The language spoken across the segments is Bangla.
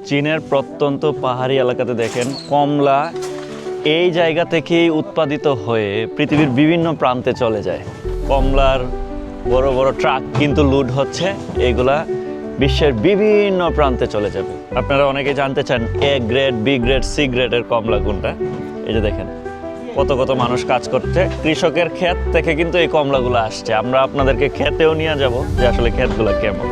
চীনের প্রত্যন্ত পাহাড়ি এলাকাতে দেখেন কমলা এই জায়গা থেকেই উৎপাদিত হয়ে পৃথিবীর বিভিন্ন প্রান্তে চলে যায়। কমলার বড় বড় ট্রাক কিন্তু লুট হচ্ছে, এগুলা বিশ্বের বিভিন্ন প্রান্তে চলে যাবে। আপনারা অনেকে জানতে চান A grade, B grade, C গ্রেডের কমলা কোনটা। এই যে দেখেন কত কত মানুষ কাজ করছে, কৃষকের ক্ষেত থেকে কিন্তু এই কমলাগুলো আসছে। আমরা আপনাদেরকে ক্ষেতেও নিয়ে যাব যে আসলে ক্ষেতগুলো কেমন।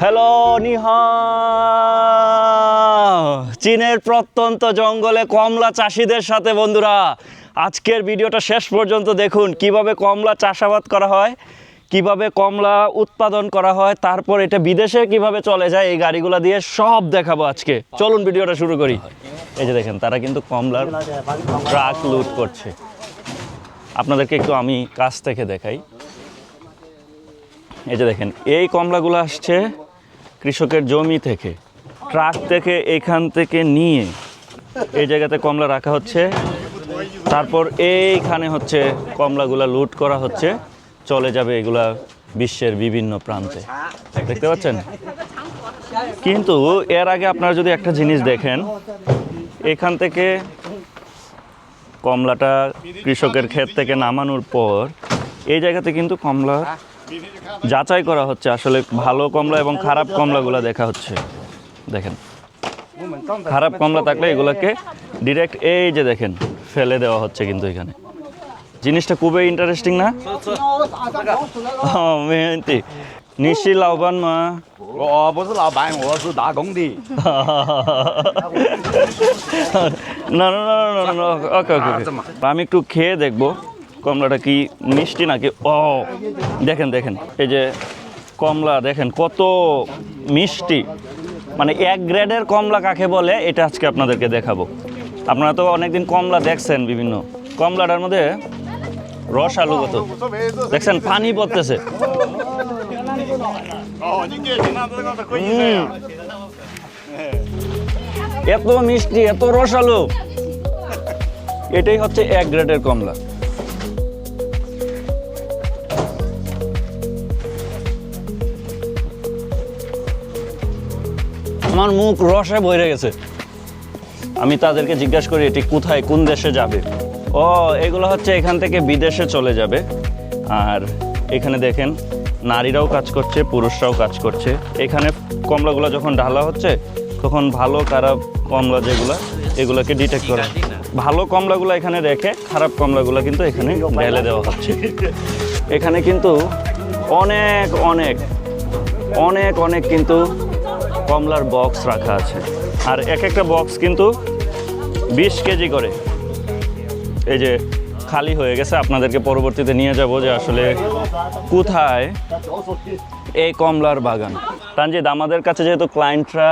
হ্যালো, নিহাও। চীনের প্রত্যন্ত জঙ্গলে কমলা চাষিদের সাথে বন্ধুরা আজকের ভিডিওটা শেষ পর্যন্ত দেখুন, কিভাবে কমলা চাষাবাদ করা হয়, কিভাবে কমলা উৎপাদন করা হয়, তারপর এটা বিদেশে কিভাবে চলে যায় এই গাড়িগুলো দিয়ে সব দেখাবো আজকে। চলুন ভিডিওটা শুরু করি। এই যে দেখেন তারা কিন্তু কমলার ট্রাক লুট করছে। আপনাদেরকে একটু আমি কাছ থেকে দেখাই। এই যে দেখেন এই কমলাগুলো আসছে কৃষকের জমি থেকে, ট্রাক থেকে এখান থেকে নিয়ে এই জায়গাতে কমলা রাখা হচ্ছে, তারপর এইখানে হচ্ছে কমলাগুলা লুট করা হচ্ছে, চলে যাবে এগুলা বিশ্বের বিভিন্ন প্রান্তে। দেখতে পাচ্ছেন? কিন্তু এর আগে আপনারা যদি একটা জিনিস দেখেন, এখান থেকে কমলাটা কৃষকের ক্ষেত থেকে নামানোর পর এই জায়গাতে কিন্তু কমলা যাচাই করা হচ্ছে, আসলে ভালো কমলা এবং খারাপ কমলাগুলো দেখা হচ্ছে। দেখেন খারাপ কমলা থাকলে এগুলোকে ডিরেক্ট এই যে দেখেন ফেলে দেওয়া হচ্ছে। কিন্তু এখানে জিনিসটা খুবই ইন্টারেস্টিং না? মেহেন্তি নিশি লাউবান মা, 我不是老板，我是打工的。 না না না না না, ওকে ওকে। আমি একটু খেয়ে দেখবো কমলাটা কি মিষ্টি নাকি। ও দেখেন দেখেন এই যে কমলা দেখেন কত মিষ্টি, মানে এক গ্রেডের কমলা কাকে বলে এটা আজকে আপনাদেরকে দেখাবো। আপনারা তো অনেকদিন কমলা দেখছেন, বিভিন্ন কমলাটার মধ্যে রস আলু কত দেখছেন, পানি পড়তেছে। এত মিষ্টি, এত রস আলু, এটাই হচ্ছে এক গ্রেডের কমলা। আমার মুখ রসে ভরে গেছে। আমি তাদেরকে জিজ্ঞাসা করি এটি কোথায়, কোন দেশে যাবে। ও এগুলো হচ্ছে এখান থেকে বিদেশে চলে যাবে। আর এখানে দেখেন নারীরাও কাজ করছে, পুরুষরাও কাজ করছে। এখানে কমলাগুলো যখন ঢালা হচ্ছে তখন ভালো খারাপ কমলা যেগুলো এগুলোকে ডিটেক্ট করে, ভালো কমলাগুলো এখানে রেখে খারাপ কমলাগুলো কিন্তু এখানে ঢেলে দেওয়া হচ্ছে। এখানে কিন্তু অনেক অনেক অনেক অনেক কিন্তু কমলার বক্স রাখা আছে, আর এক একটা বক্স কিন্তু 20 কেজি করে। এই যে খালি হয়ে গেছে, আপনাদেরকে পরবর্তীতে নিয়ে যাব যে আসলে কোথায় এই কমলার বাগান। তানজিদ, আমাদের কাছে যেহেতু ক্লায়েন্টরা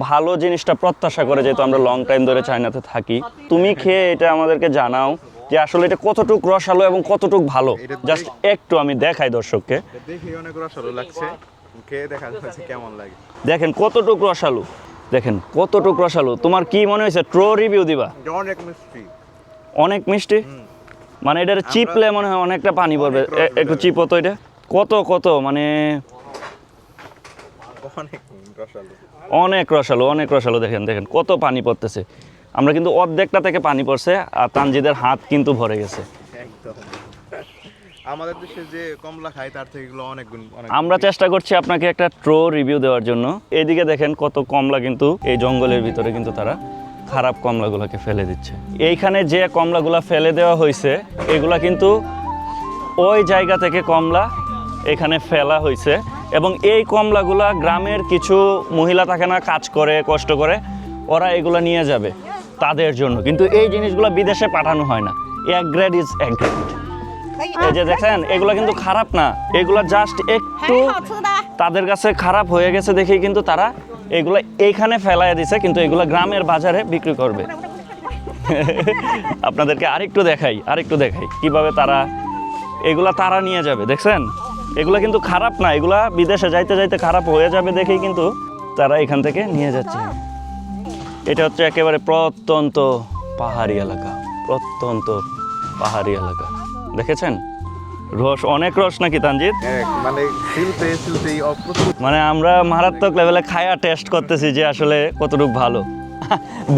ভালো জিনিসটা প্রত্যাশা করে, যেহেতু আমরা লং টাইম ধরে চায়নাতে থাকি, তুমি খেয়ে এটা আমাদেরকে জানাও যে আসলে এটা কতটুকু রসালো এবং কতটুকু ভালো। জাস্ট একটু আমি দেখাই দর্শককে। দেখি অনেক রসালো লাগছে, খেয়ে দেখা যাচ্ছে কেমন লাগে। দেখেন কতটুকু রসালো, দেখেন কতটুকু রসালো। তোমার কি মনে হয়েছে? ট্রো রিভিউ দিবা। অনেক মিষ্টি, অনেক মিষ্টি, মানে এটার চিপলে মনে হয় অনেকটা পানি পড়বে। একটু চিপো তো এটা। কত কত মানে অনেক রসালো, অনেক রসালো, অনেক রসালো। দেখেন দেখেন কত পানি পড়তেছে। আমরা কিন্তু অর্ধেকটা থেকে পানি পড়ছে, আর তানজিদের হাত কিন্তু ভরে গেছে। একদম। আমাদের দেশে যে কমলা খায় তার থেকে এগুলো অনেক গুণ। আমরা চেষ্টা করছি আপনাকে একটা ট্রো রিভিউ দেওয়ার জন্য। এইদিকে দেখেন কত কমলা কিন্তু এই জঙ্গলের ভিতরে কিন্তু তারা খারাপ কমলাগুলোকে ফেলে দিচ্ছে। এইখানে যে কমলাগুলো ফেলে দেওয়া হয়েছে এগুলা কিন্তু ওই জায়গা থেকে কমলা এখানে ফেলা হয়েছে, এবং এই কমলাগুলা গ্রামের কিছু মহিলা থাকে না, কাজ করে কষ্ট করে, ওরা এগুলো নিয়ে যাবে তাদের জন্য। কিন্তু এই জিনিসগুলো বিদেশে পাঠানো হয় না। এক গ্রেড ইজ এক গ্রেড। এই যে দেখেন এগুলো কিন্তু খারাপ না, এগুলো জাস্ট একটু 还好吃的。 তাদের কাছে খারাপ হয়ে গেছে দেখেই কিন্তু তারা এগুলো এইখানে ফেলাইয়া দিছে, কিন্তু এগুলো গ্রামের বাজারে বিক্রি করবে। আপনাদেরকে আরেকটু দেখাই কিভাবে তারা এগুলা তারা নিয়ে যাবে। দেখছেন এগুলা কিন্তু খারাপ না, এগুলা বিদেশে যাইতে যাইতে খারাপ হয়ে যাবে দেখেই কিন্তু তারা এখান থেকে নিয়ে যাচ্ছে। এটা হচ্ছে একেবারে প্রত্যন্ত পাহাড়ি এলাকা, দেখেছেন রস, অনেক রস নাকি তানজিৎ? মানে সিলতেই অপ্রস্তুত। মানে আমরা মারাত্মক লেভেলে খায়া টেস্ট করতেছি যে আসলে কতটুকু ভালো।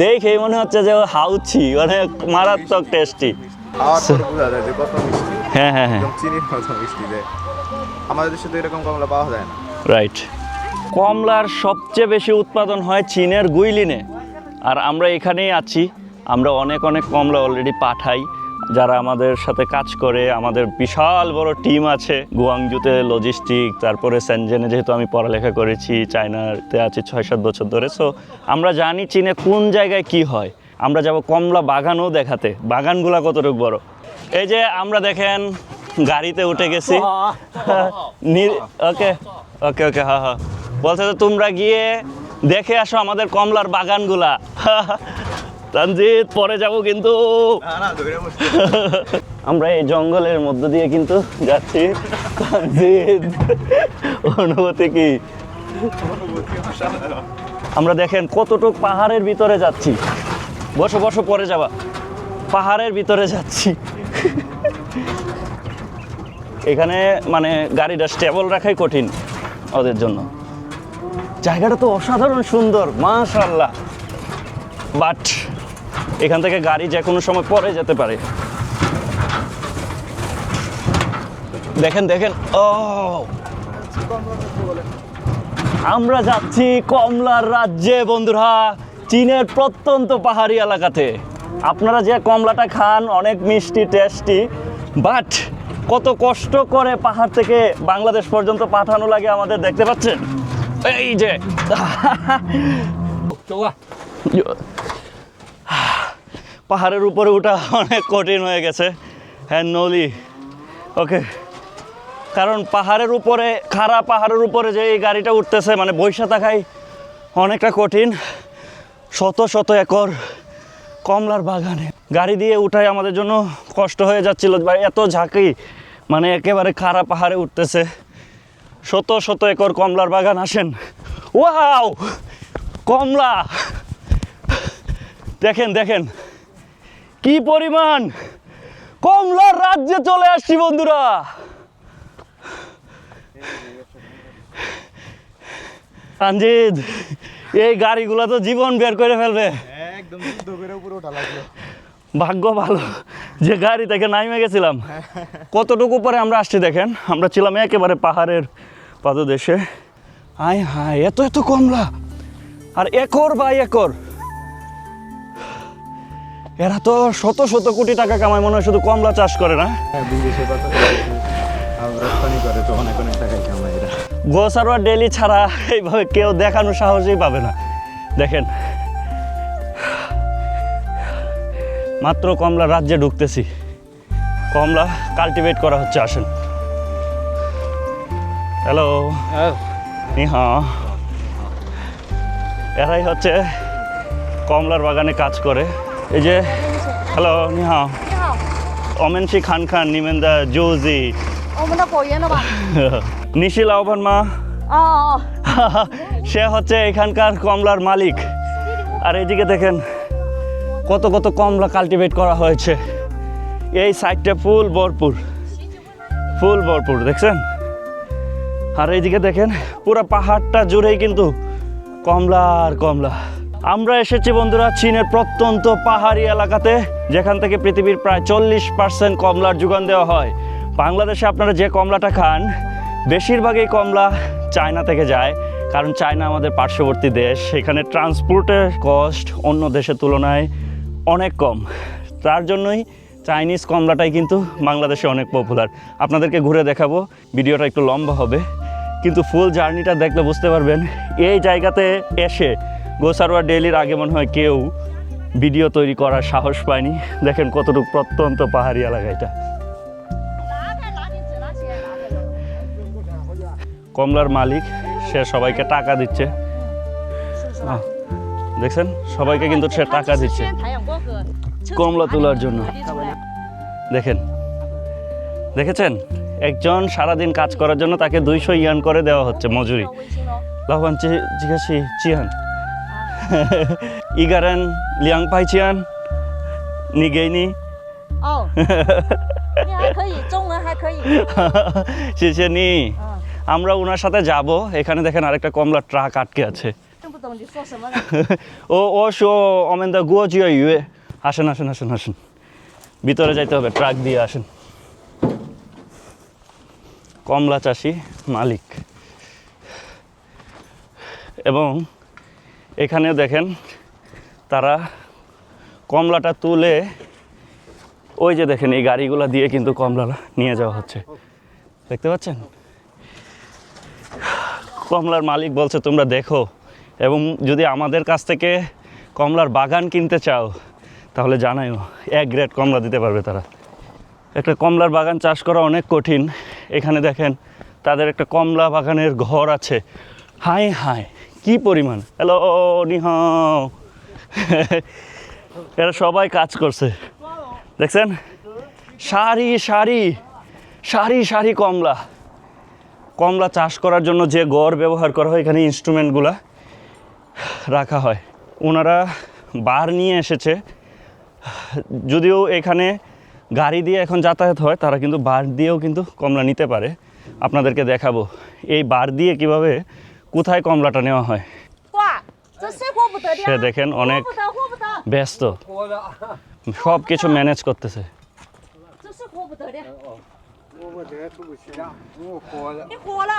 দেখেই মনে হচ্ছে যে হাউছি, মানে মারাত্মক টেস্টি। খাওয়ার পর বোঝা যায় যে কত মিষ্টি। হ্যাঁ হ্যাঁ হ্যাঁ, একদম চিনির মতো মিষ্টি যে আমাদের দেশে তো এরকম কমলা পাওয়া যায় না। রাইট। কমলার সবচেয়ে বেশি উৎপাদন হয় চীনের গুইলিনে, আর আমরা এখানেই আছি। আমরা অনেক কমলা অলরেডি পাঠাই, যারা আমাদের সাথে কাজ করে। আমাদের বিশাল বড় টিম আছে গুয়াংজুতে, লজিস্টিক, তারপরে সেনজেনে যেহেতু আমি পড়ালেখা করেছি, চায়নাতে আছি 6-7 বছর ধরে। সো আমরা জানি চীনে কোন জায়গায় কি হয়। আমরা যাব কমলা বাগানও দেখাতে, বাগানগুলা কতটুকু বড়। এই যে আমরা দেখেন গাড়িতে উঠে গেছি। ওকে ওকে ওকে, হ্যাঁ হ্যাঁ, বলছে তো তোমরা গিয়ে দেখে আসো আমাদের কমলার বাগানগুলা। তানজিৎ পরে যাব কিন্তু। আমরা এই জঙ্গলের মধ্য দিয়ে কিন্তু যাচ্ছি। তানজিৎ অনুভূতি কি? আমরা দেখেন কতটুক পাহাড়ের ভিতরে যাচ্ছি। বসো বসো, পরে যাবা। পাহাড়ের ভিতরে যাচ্ছি। এখানে মানে গাড়িটা স্টেবল রাখাই কঠিন ওদের জন্য। জায়গাটা তো অসাধারণ সুন্দর, মাশাআল্লাহ, বাট এখান থেকে গাড়ি যে কোনো সময় পরে যেতে পারে। দেখেন দেখেন, ও আমরা যাচ্ছি কমলার রাজ্যে বন্ধুরা, চীনের প্রত্যন্ত পাহাড়ি এলাকাতে। আপনারা যে কমলাটা খান অনেক মিষ্টি, টেস্টি, বাট কত কষ্ট করে পাহাড় থেকে বাংলাদেশ পর্যন্ত পাঠানো লাগে আমাদের, দেখতে পাচ্ছেন? এই যে পাহাড়ের উপরে ওঠা অনেক কঠিন হয়ে গেছে। হ্যাঁ নলি, ওকে, কারণ পাহাড়ের উপরে, খাড়া পাহাড়ের উপরে যে এই গাড়িটা উঠতেছে, মানে বৈশা থাকাই অনেকটা কঠিন। শত একর কমলার বাগানে গাড়ি দিয়ে উঠাই আমাদের জন্য কষ্ট হয়ে যাচ্ছিল। এত ঝাঁকি, মানে একেবারে খাড়া পাহাড়ে উঠতেছে। শত একর কমলার বাগান। আসেন, ওয়াও কমলা দেখেন দেখেন কি পরিমাণ। কমলার রাজ্যে চলে আসছি বন্ধুরা। তানজিৎ এই গাড়িগুলো তো জীবন বের করে ফেলবে। একদম যুদ্ধ করে উপরে ওঠা লাগলো। ভাগ্য ভালো যে গাড়ি থেকে নাইমে গেছিলাম। কতটুকু পরে আমরা আসছি দেখেন, আমরা ছিলাম একেবারে পাহাড়ের পাদদেশে। হায় হায়, এত কমলা, আর একর বাই একর। এরা তো শত কোটি টাকা কামায় মনে হয় শুধু কমলা চাষ করে না। বিদেশে কত রপ্তানি করে তো অনেক টাকা কামায় এরা। গোসারোয়া ডেলি ছাড়া এইভাবে কেউ দেখানোর সাহসই পাবে না। দেখেন মাত্র কমলা রাজ্যে ঢুকতেছি, কমলা কাল্টিভেট করা হচ্ছে। আসেন, হ্যালো, হ্যাঁ, এরাই হচ্ছে কমলার বাগানে কাজ করে। এই যে হ্যালো, নিহা, 你好， অমেনশি খান খান নিমেন্দা জোজি 我们的果园了吧？ নিশি লাউভান মা। 哦， সে হচ্ছে এখানকার কমলার মালিক। আর এইদিকে দেখেন কত কমলা কাল্টিভেট করা হয়েছে। এই সাইডটা ফুল ভরপুর দেখছেন। আর এইদিকে দেখেন পুরো পাহাড়টা জুড়েই কিন্তু কমলা আর কমলা। আমরা এসেছি বন্ধুরা চীনের প্রত্যন্ত পাহাড়ি এলাকাতে, যেখান থেকে পৃথিবীর প্রায় 40% কমলার যোগান দেওয়া হয়। বাংলাদেশে আপনারা যে কমলাটা খান বেশিরভাগই কমলা চায়না থেকে যায়, কারণ চায়না আমাদের পার্শ্ববর্তী দেশ। সেখানে ট্রান্সপোর্টের কস্ট অন্য দেশের তুলনায় অনেক কম, তার জন্যই চাইনিজ কমলাটাই কিন্তু বাংলাদেশে অনেক পপুলার। আপনাদেরকে ঘুরে দেখাবো, ভিডিওটা একটু লম্বা হবে, কিন্তু ফুল জার্নিটা দেখলে বুঝতে পারবেন। এই জায়গাতে এসে গোসারোয়া ডেলির আগে মনে হয় কেউ ভিডিও তৈরি করার সাহস পায়নি। দেখেন কতটুকু প্রত্যন্ত পাহাড়ি এলাকা এটা। কমলার মালিক সে সবাইকে টাকা দিচ্ছে। 是不是啦？ দেখছেন সবাইকে কিন্তু সে টাকা দিচ্ছে 太阳光和 কমলা তোলার জন্য। দেখেন দেখেছেন একজন সারাদিন কাজ করার জন্য তাকে 200 ইয়ান করে দেওয়া হচ্ছে মজুরি। 微信哦。 老板这个是钱，一个人200钱，你给你，哦，你还可以，中文还可以。谢谢你。আমরা ওনার সাথে যাব। এখানে দেখেন আরেকটা কমলা ট্রাক আটকে আছে। 听不懂你说什么呢？我说我们的国际语，আসেন আসেন আসেন আসেন ভিতরে যাইতে হবে ট্রাক দিয়ে আসেন। কমলা চাষি মালিক এবং এখানে দেখেন তারা কমলাটা তুলে ওই যে দেখেন এই গাড়িগুলো দিয়ে কিন্তু কমলা নিয়ে যাওয়া হচ্ছে দেখতে পাচ্ছেন। কমলার মালিক বলছে তোমরা দেখো এবং যদি আমাদের কাছ থেকে কমলার বাগান কিনতে চাও তাহলে জানাইও, এক গ্রেড কমলা দিতে পারবে তারা। একটা কমলার বাগান চাষ করা অনেক কঠিন। এখানে দেখেন তাদের একটা কমলা বাগানের ঘর আছে। হাই হাই কি পরিমাণ, হ্যালো নিহাও এরা সবাই কাজ করছে দেখছেন, সারি সারি সারি সারি কমলা। কমলা চাষ করার জন্য যে গড় ব্যবহার করা হয় এখানে ইনস্ট্রুমেন্টগুলা রাখা হয়। ওনারা বার নিয়ে এসেছে, যদিও এখানে গাড়ি দিয়ে এখন যাতায়াত হয় তারা কিন্তু বার দিয়েও কিন্তু কমলা নিতে পারে। আপনাদেরকে দেখাবো এই বার দিয়ে কিভাবে কোথায় কমলাটা নেওয়া হয়। 哇，这谁活不得的 সে দেখেন অনেক 活不得，活不得， ব্যস্ত, সব কিছু ম্যানেজ করতেছে। 这是活不得的。我这个出不去了，我活了。你活了，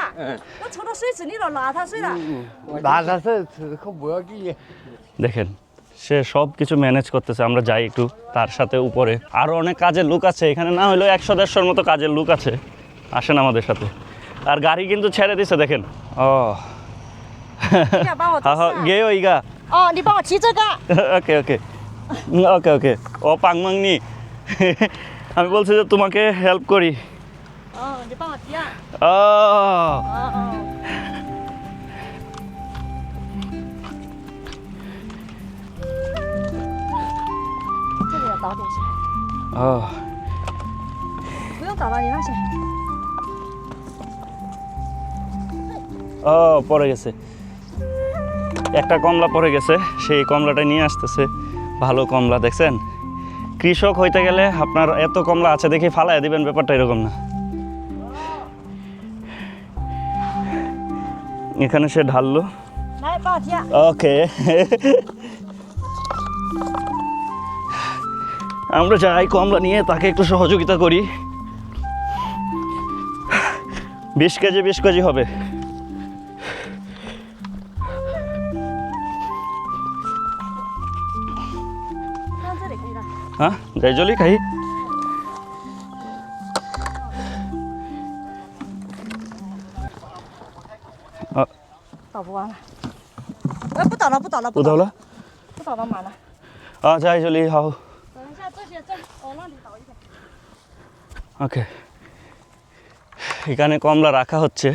我抽到水池里了，拉它水了。那他是可不要给。 দেখেন সে সব কিছু ম্যানেজ করতেছে। আমরা যাই একটু তার সাথে উপরে। আরও অনেক কাজের লোক আছে এখানে, না হলেও 100-150 মতো কাজের লোক আছে। আসেন আমাদের সাথে। আর গাড়ি কিন্তু ছেড়ে দিছে দেখেন। ও 你要帮我 হা 做 হা 事啊。 গেও ইগা 哦，你帮我提这个。 ওকে ওকে ওকে ওকে ও পাংমাংনি আমি বলছি যে তোমাকে হেল্প করি। 哦，你帮我提啊。 ও 哦哦。这里要倒点水， ও 不用倒了，你放心。 ও পড়ে গেছে, একটা কমলা পড়ে গেছে, সেই কমলাটা নিয়ে আসতেছে। ভালো কমলা দেখছেন। কৃষক হইতে গেলে আপনার এত কমলা আছে দেখি ফালাই দিবেন, ব্যাপারটা এরকম না। এখানে সে ঢাললো। 来，帮我提啊。 ওকে আমরা যাই কমলা নিয়ে তাকে একটু সহযোগিতা করি। 20 কেজি হবে।放这里可以了。 হ্যাঁ যাই চলি খাই।啊 倒不完了。不倒了，不倒了， 不倒了，不倒了，满了。啊যাই চলি好。 等一下，这些这往那里倒一个。 ওকে এখানে কমলা রাখা হচ্ছে।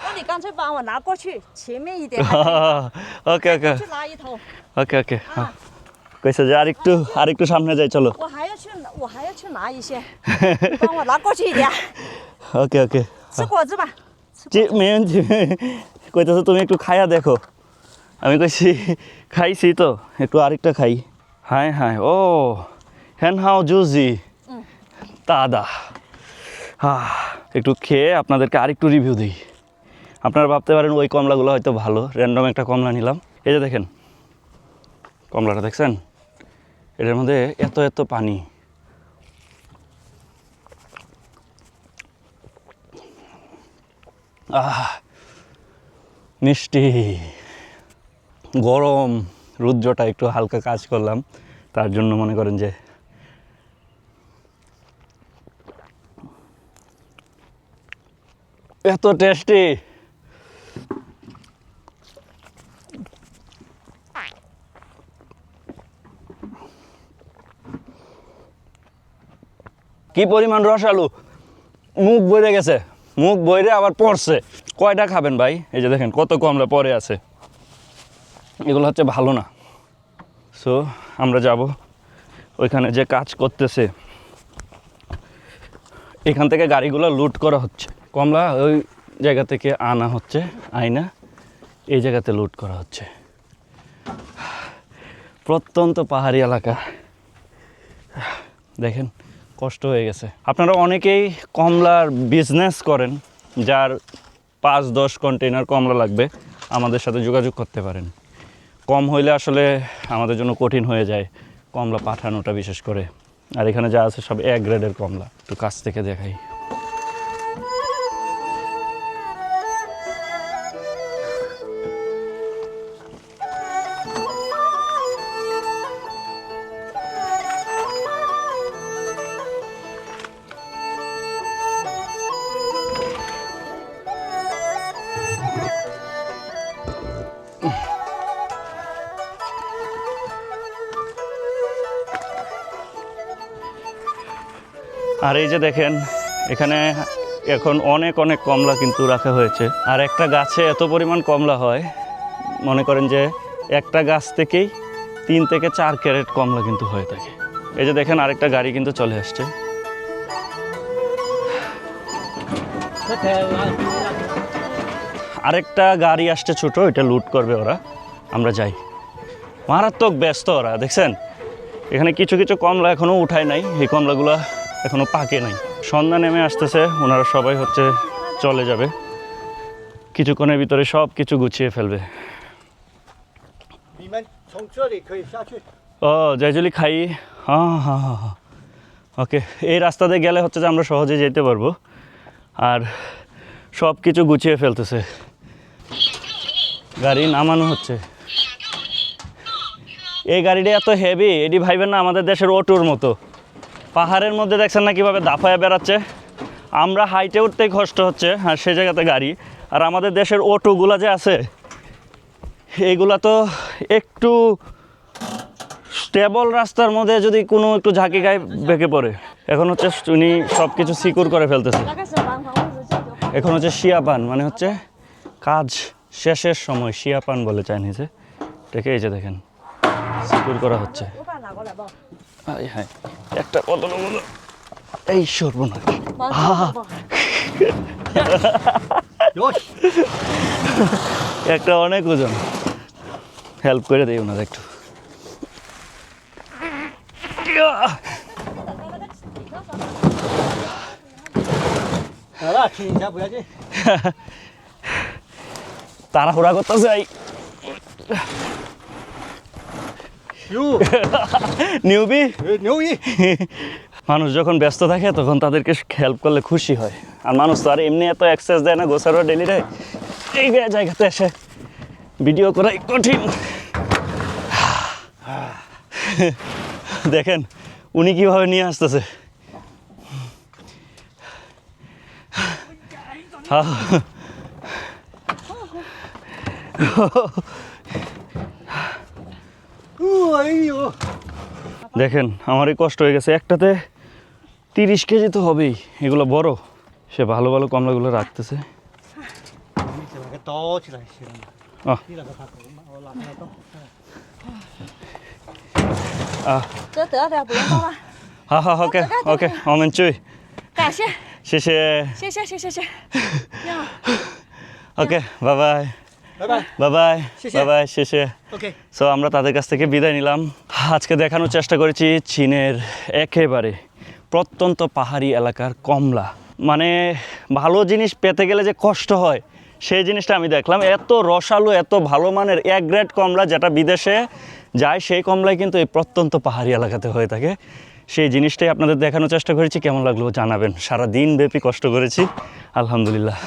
那你干脆帮我拿过去，前面一点还可以。 ওকে ওকে 去拿一头。 ওকে ওকে কইছে যে আরেকটু সামনে যাই চলো। 我还要去拿一些，你帮我拿过去一点。 ওকে ওকে 吃果子吧。 জি মেয়েছি কইতেছো তুমি একটু খাইয়া দেখো। আমি কইছি খাইছি তো একটু আরেকটা খাই। হাই হাই ও হ্যান হাও জুজি দাদা। একটু খেয়ে আপনাদেরকে আরেকটু রিভিউ দিই। আপনারা ভাবতে পারেন ওই কমলাগুলো হয়তো ভালো, র্যান্ডম একটা কমলা নিলাম। এই যে দেখেন কমলাটা দেখছেন, এটার মধ্যে এত এত পানি। মিষ্টি গরম, রুদ্রটা একটু হালকা কাজ করলাম তার জন্য মনে করেন যে এত টেস্টি। কি পরিমাণ রসালো, মুখ বইরে গেছে, মুখ বইরে আবার পড়ছে। কয়টা খাবেন ভাই? এই যে দেখেন কত কমলা পরে আছে, এগুলো হচ্ছে ভালো না। সো আমরা যাব ওইখানে যে কাজ করতেছে, এখান থেকে গাড়িগুলো লুট করা হচ্ছে, কমলা ওই জায়গা থেকে আনা হচ্ছে, আয়না এই জায়গাতে লুট করা হচ্ছে। প্রত্যন্ত পাহাড়ি এলাকা, দেখেন কষ্ট হয়ে গেছে। আপনারা অনেকেই কমলার বিজনেস করেন, যার 5-10 কন্টেইনার কমলা লাগবে আমাদের সাথে যোগাযোগ করতে পারেন। কম হইলে আসলে আমাদের জন্য কঠিন হয়ে যায় কমলা পাঠানোটা, বিশেষ করে। আর এখানে যা আছে সব A গ্রেডের কমলা। একটু কাছ থেকে দেখাই। আর এই যে দেখেন এখানে এখন অনেক অনেক কমলা কিন্তু রাখা হয়েছে। আর একটা গাছে এত পরিমাণ কমলা হয়, মনে করেন যে একটা গাছ থেকেই 3 থেকে 4 ক্যারেট কমলা কিন্তু হয়ে থাকে। এই যে দেখেন আরেকটা গাড়ি কিন্তু চলে আসছে। আরেকটা গাড়ি আসছে ছোট, এটা লুট করবে ওরা। আমরা যাই। মারাত্মক ব্যস্ত ওরা, দেখছেন এখানে কিছু কিছু কমলা এখনো উঠায় নাই, এই কমলাগুলো এখনো পাকে নাই। সন্ধ্যা নেমে আসতেছে, ওনারা সবাই হচ্ছে চলে যাবে, কিছুক্ষণের ভিতরে সব কিছু গুছিয়ে ফেলবে। 你们从这里可以下去。 ও জয়জলি খাই, হ্যাঁ হ্যাঁ হ্যাঁ হ্যাঁ, ওকে। এই রাস্তা দিয়ে গেলে হচ্ছে যে আমরা সহজে যেতে পারবো। আর সব কিছু গুছিয়ে ফেলতেছে, গাড়ি নামানো হচ্ছে। এই গাড়িটা এত হেভি, এটি ভাইবেন না আমাদের দেশের অটোর মতো। পাহাড়ের মধ্যে দেখছেন না কীভাবে দাফায় বেড়াচ্ছে। আমরা হাইটে উঠতেই কষ্ট হচ্ছে, আর সে জায়গাতে গাড়ি। আর আমাদের দেশের অটোগুলা যে আছে, এইগুলা তো একটু স্টেবল রাস্তার মধ্যে যদি কোনো একটু ঝাঁকি গায়ে বেঁকে পড়ে। এখন হচ্ছে উনি সব কিছু সিকিউর করে ফেলতেছে। 那个是防防物质就。 এখন হচ্ছে শিয়াপান, মানে হচ্ছে কাজ শেষের সময় শিয়াপান বলে চাইনিজে। এটাকে এই যে দেখেন সিকিউর করা হচ্ছে। 我把它拿过来吧。 আয় হায়, একটা কতগুলো, এই সর্বনাশ। 帮助吧。 よし。 একটা অনেক ওজন, হেল্প করে দিই ওনার একটু।好了，停一下，不要紧。 তাড়াহুড়া করতে চাই। 哟， নিউবি, 牛一。 মানুষ যখন ব্যস্ত থাকে তখন তাদেরকে হেল্প করলে খুশি হয়। আর মানুষ তো আর এমনি এত এক্সেস দেয় না গোসারো ডেলি রে। এই জায়গাতে এসে ভিডিও করাই কঠিন। দেখেন উনি কিভাবে নিয়ে আসতেছে।哎呦， দেখেন আমারই কষ্ট হয়ে গেছে। একটাতে 30 কেজি তো হবেই, এগুলো বড়। সে ভালো ভালো কমলাগুলো রাখতেছে। 你这个倒起来行了。 আহ 你那个啥，我拿那个倒。 আহ 这得的不用动了。 হা হা, ওকে ওকে, অমেন চুই, 感谢， শেষে, 谢谢，谢谢，谢谢。你好。 okay bye bye 拜拜。 bye bye শেষে। বাই বাই, শেষে। OK。 সো আমরা তাদের কাছ থেকে বিদায় নিলাম। আজকে দেখানোর চেষ্টা করেছি চীনের একেবারে প্রত্যন্ত পাহাড়ি এলাকার কমলা। মানে ভালো জিনিস পেতে গেলে যে কষ্ট হয়, সেই জিনিসটা আমি দেখলাম। এত রসালো, এত ভালো মানের A গ্রেড কমলা যেটা বিদেশে যায়, সেই কমলাই কিন্তু এই প্রত্যন্ত পাহাড়ি এলাকাতে হয়ে থাকে। সেই জিনিসটাই আপনাদের দেখানোর চেষ্টা করেছি। কেমন লাগলো জানাবেন। সারা দিন ব্যাপী কষ্ট করেছি, আলহামদুলিল্লাহ।